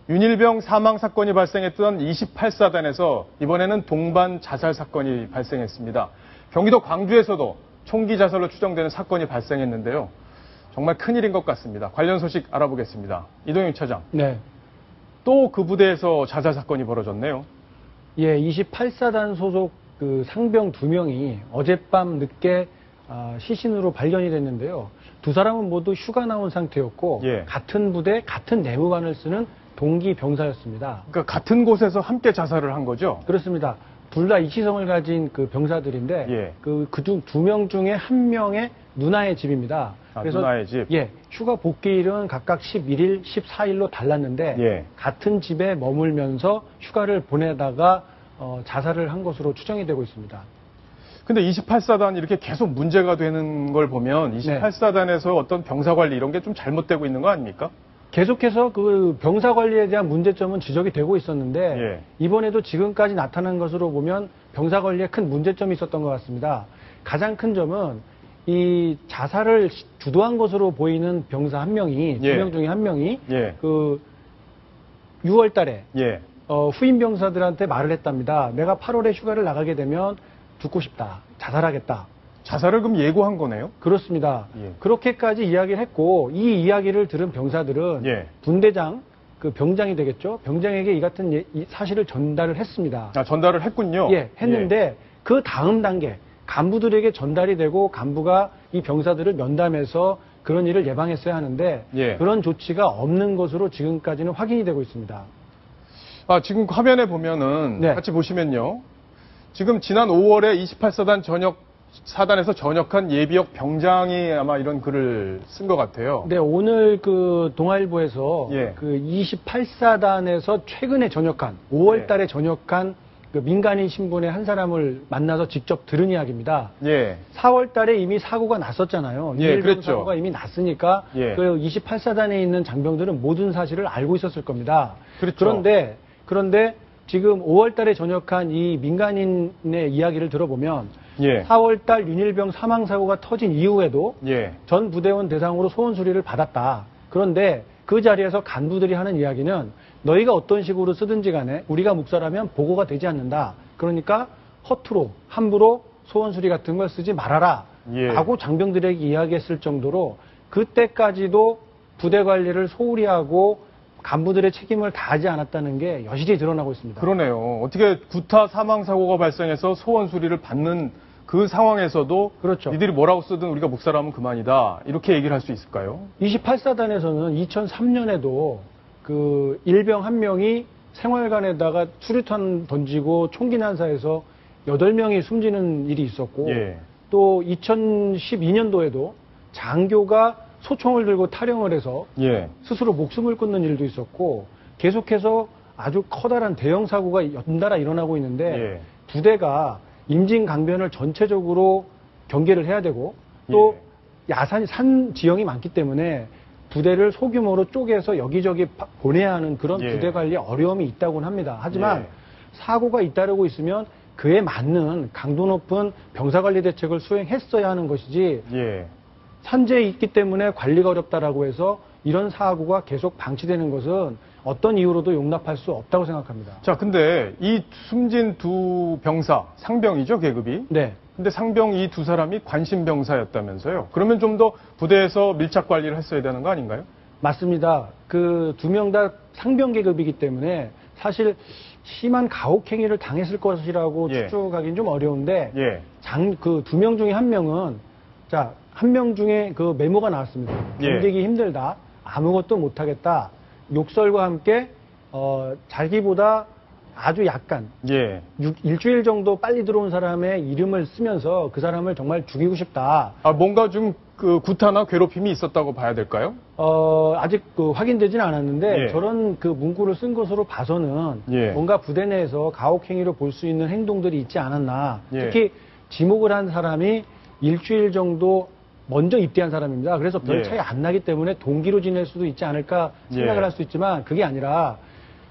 윤일병 사망 사건이 발생했던 28사단에서 이번에는 동반 자살 사건이 발생했습니다. 경기도 광주에서도 총기 자살로 추정되는 사건이 발생했는데요. 정말 큰일인 것 같습니다. 관련 소식 알아보겠습니다. 이동영 차장. 네. 또 그 부대에서 자살 사건이 벌어졌네요. 예, 28사단 소속 그 상병 2명이 어젯밤 늦게 시신으로 발견이 됐는데요. 두 사람은 모두 휴가 나온 상태였고 예. 같은 부대, 같은 내무반을 쓰는 동기 병사였습니다. 그러니까 같은 곳에서 함께 자살을 한 거죠? 그렇습니다. 둘 다 이치성을 가진 그 병사들인데 예. 그중 2명 중에 한 명의 누나의 집입니다. 그래서 누나의 집. 예, 휴가 복귀일은 각각 11일, 14일로 달랐는데 예. 같은 집에 머물면서 휴가를 보내다가 자살을 한 것으로 추정이 되고 있습니다. 근데 28사단 이렇게 계속 문제가 되는 걸 보면 28사단에서 어떤 병사 관리 이런 게 좀 잘못되고 있는 거 아닙니까? 계속해서 그 병사 관리에 대한 문제점은 지적이 되고 있었는데 예. 이번에도 지금까지 나타난 것으로 보면 병사 관리에 큰 문제점이 있었던 것 같습니다. 가장 큰 점은 이 자살을 주도한 것으로 보이는 병사 한 명이, 예. 2명 중에 한 명이 예. 그 6월 달에 예. 후임 병사들한테 말을 했답니다. 내가 8월에 휴가를 나가게 되면 죽고 싶다. 자살하겠다. 자살을 그럼 예고한 거네요? 그렇습니다. 예. 그렇게까지 이야기를 했고 이 이야기를 들은 병사들은 예. 분대장, 그 병장이 되겠죠. 병장에게 이 같은 이 사실을 전달을 했습니다. 전달을 했군요. 예, 했는데 그 다음 단계 간부들에게 전달이 되고 간부가 이 병사들을 면담해서 그런 일을 예방했어야 하는데 예. 그런 조치가 없는 것으로 지금까지는 확인이 되고 있습니다. 지금 화면에 보면은 네. 같이 보시면요. 지금 지난 5월에 28사단 사단에서 전역한 예비역 병장이 아마 이런 글을 쓴 것 같아요. 네, 오늘 그 동아일보에서 예. 그 28사단에서 최근에 전역한 5월 달에 전역한 그 민간인 신분의 한 사람을 만나서 직접 들은 이야기입니다. 예. 4월 달에 이미 사고가 났었잖아요. 예, 그랬죠. 사고가 이미 났으니까 예. 그 28사단에 있는 장병들은 모든 사실을 알고 있었을 겁니다. 그렇죠. 그런데 지금 5월 달에 전역한 이 민간인의 이야기를 들어보면 예. 4월 달 윤일병 사망 사고가 터진 이후에도 예. 전 부대원 대상으로 소원 수리를 받았다. 그런데 그 자리에서 간부들이 하는 이야기는 너희가 어떤 식으로 쓰든지 간에 우리가 묵살하면 보고가 되지 않는다. 그러니까 허투루 함부로 소원 수리 같은 걸 쓰지 말아라. 예. 라고 장병들에게 이야기했을 정도로 그때까지도 부대 관리를 소홀히 하고 간부들의 책임을 다하지 않았다는 게 여실히 드러나고 있습니다. 그러네요. 어떻게 구타 사망 사고가 발생해서 소원 수리를 받는 그 상황에서도 그렇죠. 니들이 뭐라고 쓰든 우리가 묵살하면 그만이다. 이렇게 얘기를 할 수 있을까요? 28사단에서는 2003년에도 그 일병 한 명이 생활관에다가 수류탄 던지고 총기 난사해서 8명이 숨지는 일이 있었고 예. 또 2012년도에도 장교가 소총을 들고 탈영을 해서 예. 스스로 목숨을 끊는 일도 있었고 계속해서 아주 커다란 대형 사고가 연달아 일어나고 있는데 예. 부대가 임진강변을 전체적으로 경계를 해야 되고 또 산 지형이 많기 때문에 부대를 소규모로 쪼개서 여기저기 보내야 하는 그런 예. 부대 관리에 어려움이 있다고는 합니다. 하지만 예. 사고가 잇따르고 있으면 그에 맞는 강도 높은 병사관리 대책을 수행했어야 하는 것이지 예. 산재에 있기 때문에 관리가 어렵다라고 해서 이런 사고가 계속 방치되는 것은 어떤 이유로도 용납할 수 없다고 생각합니다. 자, 근데 이 숨진 두 병사, 상병이죠, 계급이? 네. 근데 상병 이 두 사람이 관심병사였다면서요? 그러면 좀 더 부대에서 밀착 관리를 했어야 되는 거 아닌가요? 맞습니다. 그 두 명 다 상병 계급이기 때문에 사실 심한 가혹행위를 당했을 것이라고 예. 추측하기는 좀 어려운데 예. 그 두 명 중에 한 명은 한 명 중에 그 메모가 나왔습니다. 예. 견디기 힘들다. 아무것도 못하겠다. 욕설과 함께 자기보다 아주 약간 예. 일주일 정도 빨리 들어온 사람의 이름을 쓰면서 그 사람을 정말 죽이고 싶다. 뭔가 좀 그 구타나 괴롭힘이 있었다고 봐야 될까요? 아직 확인되지는 않았는데 예. 저런 그 문구를 쓴 것으로 봐서는 예. 뭔가 부대 내에서 가혹행위로 볼 수 있는 행동들이 있지 않았나. 예. 특히 지목을 한 사람이 일주일 정도 먼저 입대한 사람입니다. 그래서 별 예. 차이 안 나기 때문에 동기로 지낼 수도 있지 않을까 생각을 예. 할 수 있지만 그게 아니라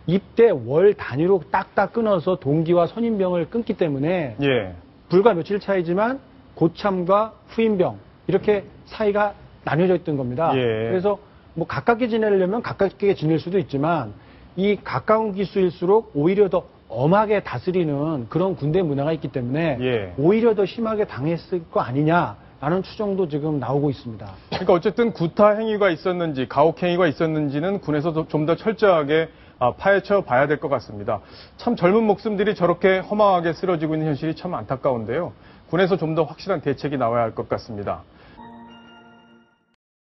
입대 월 단위로 딱딱 끊어서 동기와 선임병을 끊기 때문에 예. 불과 며칠 차이지만 고참과 후임병 이렇게 사이가 나뉘어져 있던 겁니다. 예. 그래서 뭐 가깝게 지내려면 가깝게 지낼 수도 있지만 이 가까운 기수일수록 오히려 더 엄하게 다스리는 그런 군대 문화가 있기 때문에 예. 오히려 더 심하게 당했을 거 아니냐라는 추정도 지금 나오고 있습니다. 그러니까 어쨌든 구타 행위가 있었는지 가혹 행위가 있었는지는 군에서 좀 더 철저하게 파헤쳐 봐야 될 것 같습니다. 참 젊은 목숨들이 저렇게 허망하게 쓰러지고 있는 현실이 참 안타까운데요. 군에서 좀 더 확실한 대책이 나와야 할 것 같습니다.